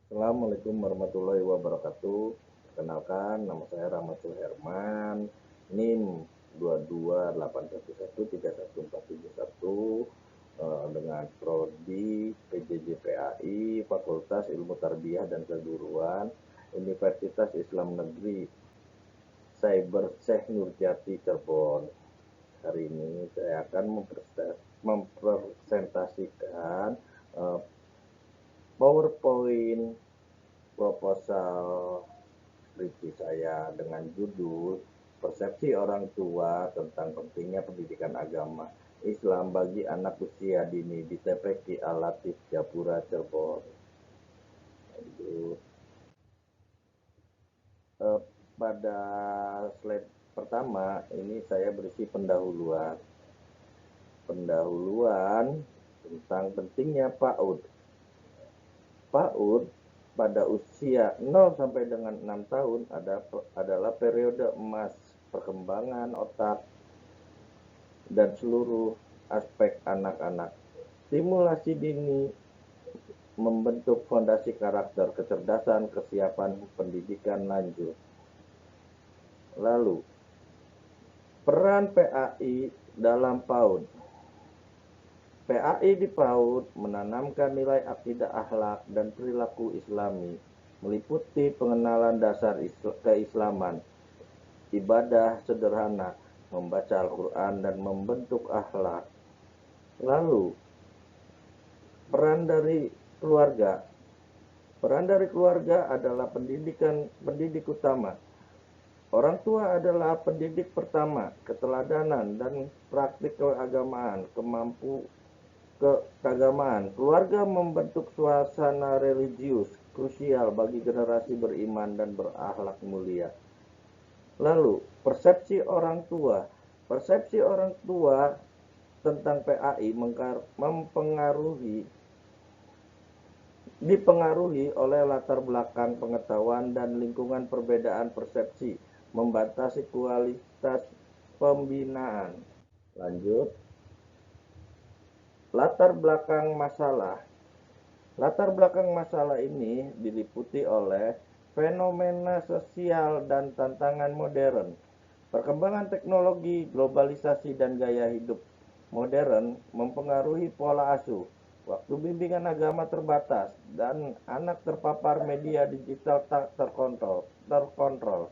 Assalamualaikum warahmatullahi wabarakatuh. Perkenalkan, nama saya Rahmat Suherman, NIM 22811313141, dengan prodi PJJ PAI, Fakultas Ilmu Tarbiyah dan Keguruan, Universitas Islam Negeri Cyber Syekh Nurjati Cirebon. Hari ini saya akan mempresentasikan PowerPoint proposal skripsi saya dengan judul Persepsi Orang Tua tentang Pentingnya Pendidikan Agama Islam bagi Anak Usia Dini di TPQ Al-Latif Japura Cirebon. Lanjut. Eh, Pada slide pertama ini saya berisi pendahuluan tentang pentingnya PAUD. PAUD pada usia 0 sampai dengan 6 tahun adalah periode emas perkembangan otak dan seluruh aspek anak-anak. Stimulasi dini membentuk fondasi karakter, kecerdasan, kesiapan pendidikan lanjut. Lalu, peran PAI dalam PAUD. PAI di PAUD menanamkan nilai akidah akhlak dan perilaku islami, meliputi pengenalan dasar keislaman, ibadah sederhana, membaca Al-Quran dan membentuk akhlak. Lalu, peran dari keluarga. Peran dari keluarga adalah pendidik utama. Orang tua adalah pendidik pertama, keteladanan dan praktik keagamaan, keagamaan. Keluarga membentuk suasana religius krusial bagi generasi beriman dan berakhlak mulia. Lalu, persepsi orang tua. Persepsi orang tua tentang PAI dipengaruhi oleh latar belakang pengetahuan dan lingkungan. Perbedaan persepsi membatasi kualitas pembinaan. Lanjut. Latar belakang masalah. Latar belakang masalah ini diliputi oleh fenomena sosial dan tantangan modern, perkembangan teknologi, globalisasi dan gaya hidup modern mempengaruhi pola asuh, waktu bimbingan agama terbatas, dan anak terpapar media digital tak terkontrol.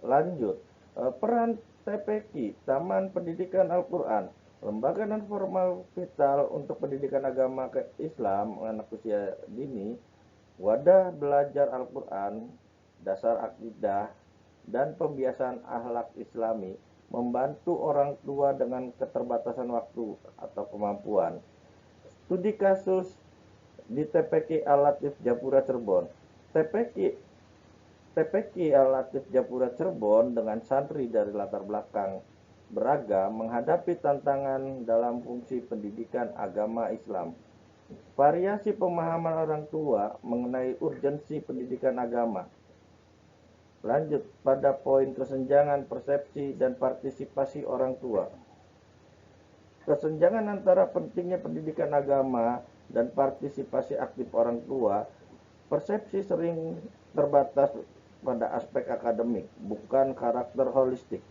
Lanjut, peran TPQ, Taman Pendidikan Al-Quran, lembaga non formal vital untuk pendidikan agama Islam anak usia dini, wadah belajar Al-Quran, dasar akidah, dan pembiasaan akhlak Islami, membantu orang tua dengan keterbatasan waktu atau kemampuan. Studi kasus di TPQ Al-Latif Japura Cirebon. TPQ Al-Latif Japura Cirebon dengan santri dari latar belakang beragam menghadapi tantangan dalam fungsi pendidikan agama Islam. Variasi pemahaman orang tua mengenai urgensi pendidikan agama. Lanjut pada poin kesenjangan persepsi dan partisipasi orang tua. Kesenjangan antara pentingnya pendidikan agama dan partisipasi aktif orang tua. Persepsi sering terbatas pada aspek akademik, bukan karakter holistik.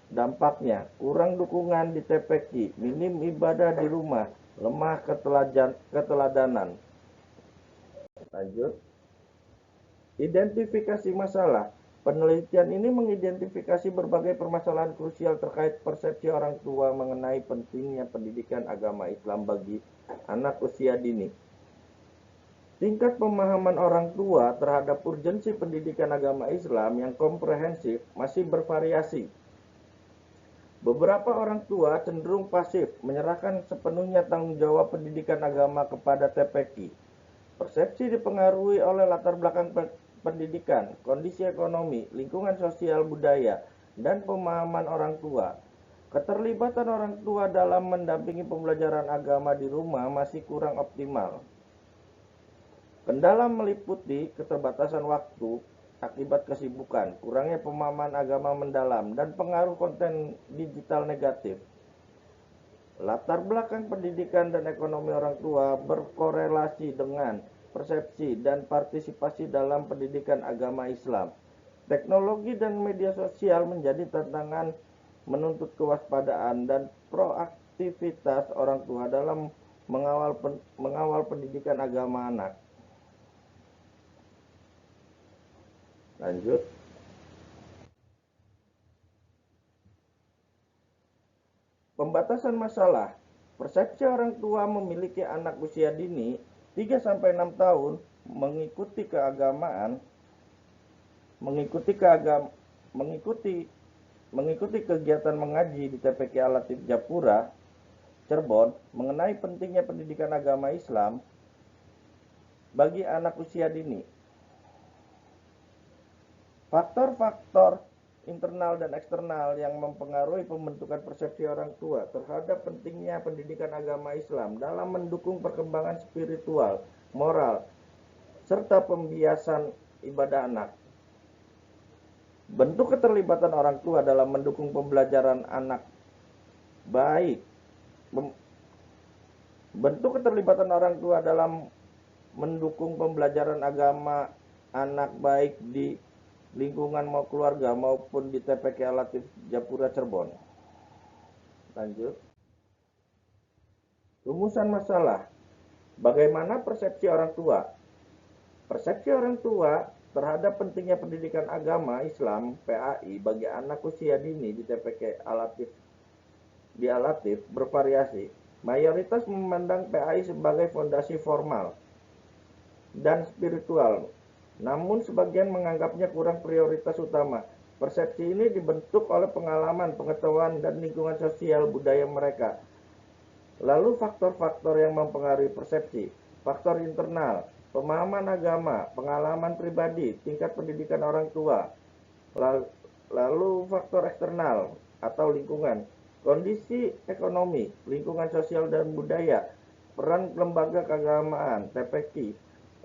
Dampaknya, kurang dukungan di TPQ, minim ibadah di rumah, lemah keteladanan. Lanjut. Identifikasi masalah. Penelitian ini mengidentifikasi berbagai permasalahan krusial terkait persepsi orang tua mengenai pentingnya pendidikan agama Islam bagi anak usia dini. Tingkat pemahaman orang tua terhadap urgensi pendidikan agama Islam yang komprehensif masih bervariasi. Beberapa orang tua cenderung pasif, menyerahkan sepenuhnya tanggung jawab pendidikan agama kepada TPQ. Persepsi dipengaruhi oleh latar belakang pendidikan, kondisi ekonomi, lingkungan sosial budaya, dan pemahaman orang tua. Keterlibatan orang tua dalam mendampingi pembelajaran agama di rumah masih kurang optimal. Kendala meliputi keterbatasan waktu akibat kesibukan, kurangnya pemahaman agama mendalam, dan pengaruh konten digital negatif. Latar belakang pendidikan dan ekonomi orang tua berkorelasi dengan persepsi, dan partisipasi dalam pendidikan agama Islam. Teknologi dan media sosial menjadi tantangan menuntut kewaspadaan dan proaktivitas orang tua dalam mengawal pendidikan agama anak. Lanjut. Pembatasan masalah. Persepsi orang tua memiliki anak usia dini 3-6 tahun mengikuti kegiatan mengaji di TPQ Al-Latif Japura Cirebon mengenai pentingnya pendidikan agama Islam bagi anak usia dini. Faktor-faktor internal dan eksternal yang mempengaruhi pembentukan persepsi orang tua terhadap pentingnya pendidikan agama Islam dalam mendukung perkembangan spiritual, moral, serta pembiasan ibadah anak. Bentuk keterlibatan orang tua dalam mendukung pembelajaran anak baik. Bentuk keterlibatan orang tua dalam mendukung pembelajaran agama anak baik di lingkungan mau keluarga maupun di TPQ Al-Latif Japura Cirebon. Lanjut. Rumusan masalah. Bagaimana persepsi orang tua? Persepsi orang tua terhadap pentingnya pendidikan agama Islam PAI bagi anak usia dini di TPQ Al-Latif bervariasi. Mayoritas memandang PAI sebagai fondasi formal dan spiritual. Namun sebagian menganggapnya kurang prioritas utama. Persepsi ini dibentuk oleh pengalaman, pengetahuan, dan lingkungan sosial budaya mereka. Lalu faktor-faktor yang mempengaruhi persepsi. Faktor internal, pemahaman agama, pengalaman pribadi, tingkat pendidikan orang tua. Lalu faktor eksternal atau lingkungan, kondisi ekonomi, lingkungan sosial dan budaya, peran lembaga keagamaan, TPQ.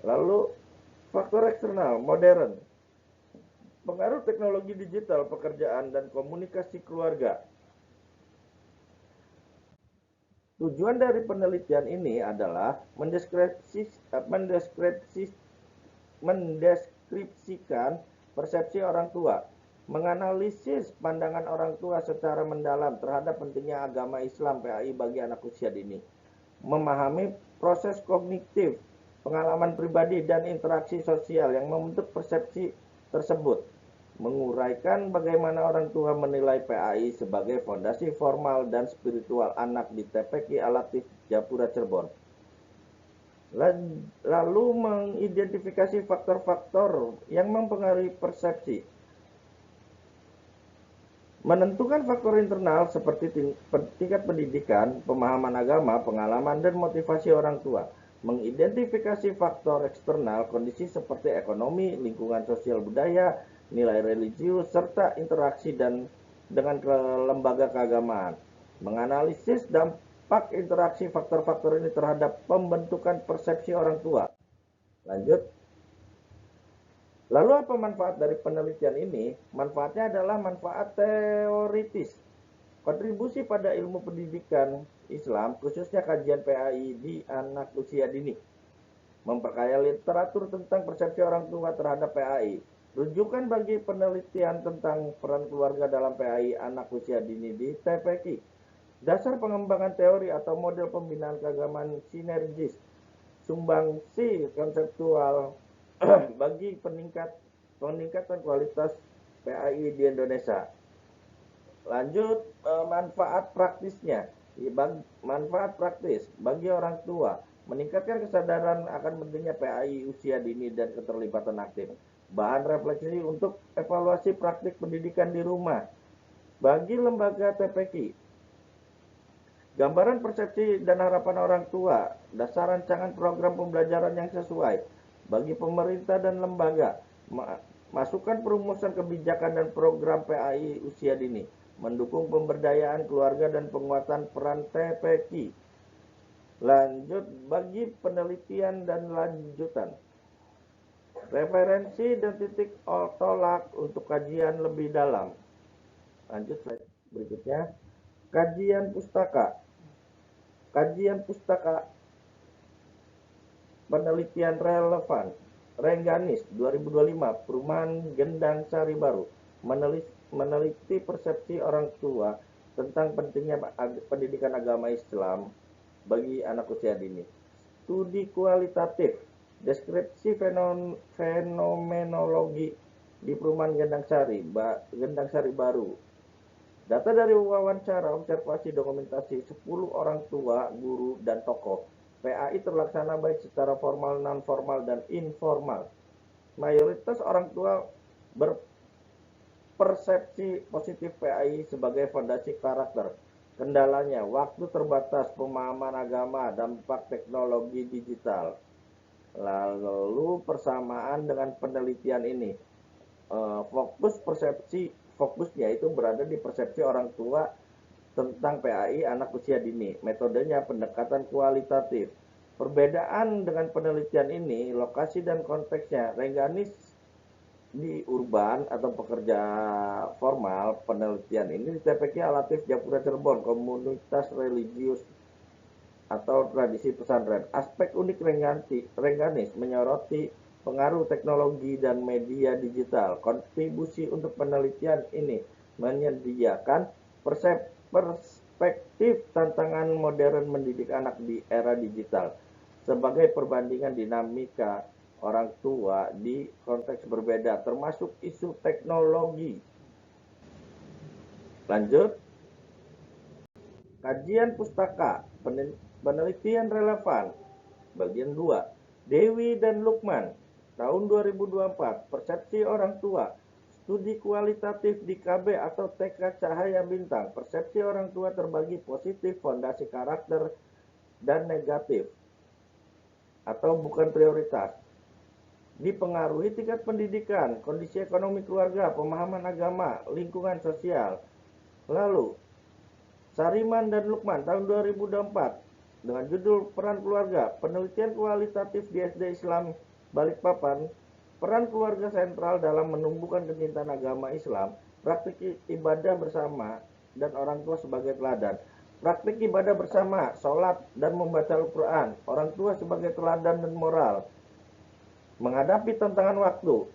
Lalu faktor eksternal, modern, pengaruh teknologi digital, pekerjaan, dan komunikasi keluarga. Tujuan dari penelitian ini adalah mendeskripsikan persepsi orang tua, menganalisis pandangan orang tua secara mendalam terhadap pentingnya agama Islam PAI bagi anak usia dini, memahami proses kognitif, pengalaman pribadi, dan interaksi sosial yang membentuk persepsi tersebut, menguraikan bagaimana orang tua menilai PAI sebagai fondasi formal dan spiritual anak di TPQ Al-Latif Japura Cirebon. Lalu mengidentifikasi faktor-faktor yang mempengaruhi persepsi. Menentukan faktor internal seperti tingkat pendidikan, pemahaman agama, pengalaman, dan motivasi orang tua. Mengidentifikasi faktor eksternal, kondisi seperti ekonomi, lingkungan sosial budaya, nilai religius, serta interaksi dengan lembaga keagamaan. Menganalisis dampak interaksi faktor-faktor ini terhadap pembentukan persepsi orang tua. Lanjut. Lalu apa manfaat dari penelitian ini? Manfaatnya adalah manfaat teoritis. Kontribusi pada ilmu pendidikan Islam, khususnya kajian PAI di anak usia dini. Memperkaya literatur tentang persepsi orang tua terhadap PAI. Rujukan bagi penelitian tentang peran keluarga dalam PAI anak usia dini di TPQ. Dasar pengembangan teori atau model pembinaan keagamaan sinergis. Sumbangsi konseptual bagi peningkatan kualitas PAI di Indonesia. Lanjut, manfaat praktisnya. Manfaat praktis bagi orang tua, meningkatkan kesadaran akan pentingnya PAI usia dini dan keterlibatan aktif. Bahan refleksi untuk evaluasi praktik pendidikan di rumah bagi lembaga TPQ. Gambaran persepsi dan harapan orang tua, dasar rancangan program pembelajaran yang sesuai bagi pemerintah dan lembaga. Masukan perumusan kebijakan dan program PAI usia dini, mendukung pemberdayaan keluarga dan penguatan peran TPQ. Lanjut bagi penelitian dan lanjutan. Referensi dan titik tolak untuk kajian lebih dalam. Lanjut slide berikutnya. Kajian pustaka. Kajian pustaka penelitian relevan. Rengganis 2025, Perumahan Gendang Sari Baru, meneliti persepsi orang tua tentang pentingnya pendidikan agama Islam bagi anak usia dini. Studi kualitatif, deskripsi fenomenologi di Perumahan Gendang Sari Baru. Data dari wawancara, observasi, dokumentasi 10 orang tua, guru, dan tokoh. PAI terlaksana baik secara formal, non-formal, dan informal. Mayoritas orang tua berpersepsi positif PAI sebagai fondasi karakter. Kendalanya, waktu terbatas, pemahaman agama, dampak teknologi digital. Lalu persamaan dengan penelitian ini, fokusnya itu berada di persepsi orang tua tentang PAI anak usia dini. Metodenya pendekatan kualitatif. Perbedaan dengan penelitian ini, lokasi dan konteksnya. Rengganis di urban atau pekerja formal, penelitian ini di TPQ Alatif Japura Cirebon, komunitas religius atau tradisi pesantren. Aspek unik Rengganis menyoroti pengaruh teknologi dan media digital. Kontribusi untuk penelitian ini menyediakan perspektif tantangan modern mendidik anak di era digital sebagai perbandingan dinamika orang tua di konteks berbeda, termasuk isu teknologi. Lanjut, kajian pustaka, penelitian relevan, bagian 2. Dewi dan Lukman, tahun 2024, persepsi orang tua, studi kualitatif di KB atau TK Cahaya Bintang, persepsi orang tua terbagi positif, fondasi karakter, dan negatif, atau bukan prioritas. Dipengaruhi tingkat pendidikan, kondisi ekonomi keluarga, pemahaman agama, lingkungan sosial. Lalu, Sariman dan Lukman, tahun 2024, dengan judul Peran Keluarga, penelitian kualitatif di SD Islam Balikpapan, peran keluarga sentral dalam menumbuhkan kecintaan agama Islam, praktik ibadah bersama, dan orang tua sebagai teladan. Praktik ibadah bersama, sholat, dan membaca Al-Quran, orang tua sebagai teladan dan moral. Menghadapi tantangan waktu,